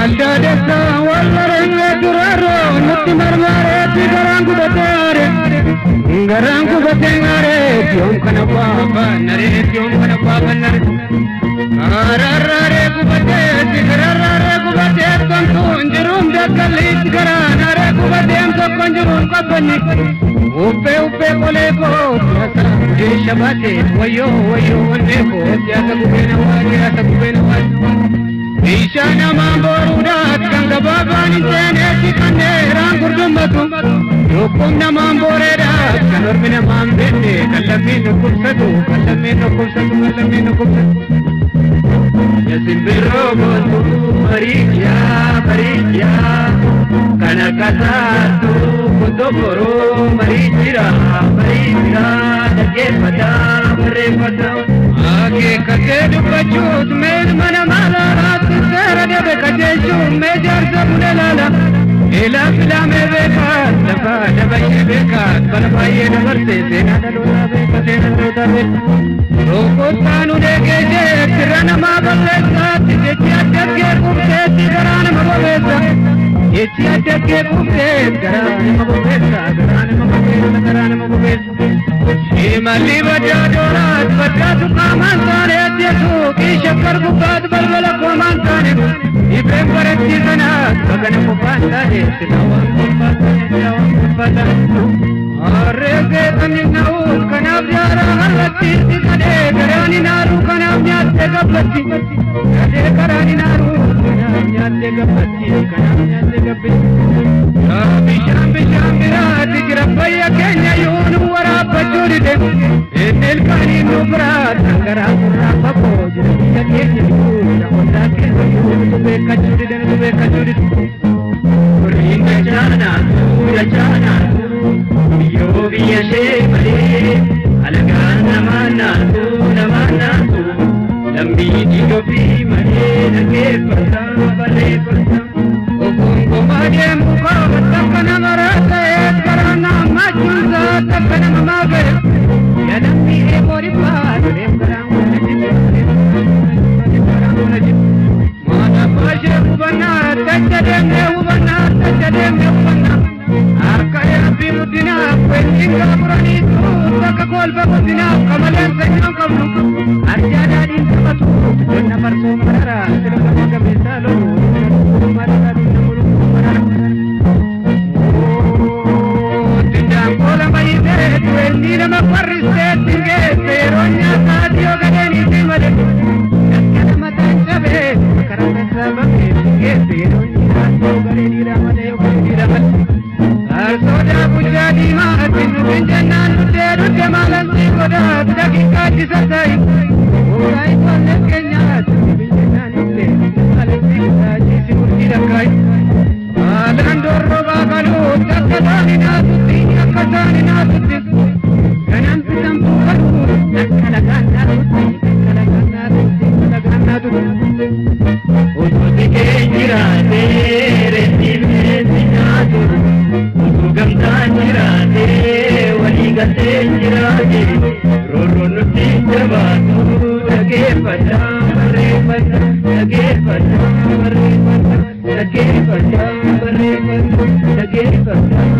Desa wallarenge duraro nutti marmare ti garangu batare garangu batengare tiom kana baba nare tiom kana baba nare ararare kubate ti ararare kubate tantu njirum dakali garanare kubate amto konjurum kabani upe upe kole ko asa je shabate wayo wayo ne ko jasa kubena waje asa kubena waje Ishana mamborudat kanga babani teneti kanera gurdumatu yokum na mamboredat kanor mina mambete kallamino kursatu kallamino kursatu yasimbiro botu mariya kana kasatu kutoboro marijira dage pada bare pada age kate dupachut med mana mala de kajeju mejar sabune lala ila fila me beka dafa dafa ye beka balba ye navarse sena dalola be kasena dota be roko tanu de geje tirana ma balle sat je tiya kubte tirana ma babesa ye tiya kubte tirana ma babesa shimali baja dorat baja sukaman tane atyesu ki shakkar bukat balbala kuman tane ibrahim paretti sana bagan kupanda de silawan kupanda arge tanau kanab jara halati kade garani naru kanab nyatte gablati kade garani naru kanab nyatte gablati kanab nyatte gablati bisham birat jirabaya kenya yunu wara pajuride enel kani nubra tangara pura papo jirabaya kenya yunu wara kenya be kajuride ringa jana yo biya shemale alagana mana tu lambi digo bi mane lage pata bale pata okongo mage muka takana marata et karana majunza takana mamabe ya lambi e mori pa re karangu najib mana paje ubana tajadenge ubana akaya bimudina pentinga purani tu takakol bakudina kamalan sanyam kamnu arjada din sabatu donna parso marara silama kamisalo marara dinamuru marara tindam kola mai de tuendira ma pariste tinge peronya sadio gadeni timale kana matan sabe karana sabe tinge peronya sadio gadeni ramade gadeni soda pujadi maatin benjanan teru jamalan sigoda dakika disasai urai palle kenya benjanan le ale sigoda jisimurti rakai alandor roba kalu takadani na tuti akadani na tuti kanam pitam kalu nakalaganna tuti uti ke jirate retime sinadu gamtanjirate waligate jirage roro nuti jabatu lage pada bare pada lage pada bare pada lage pada bare pada lage pada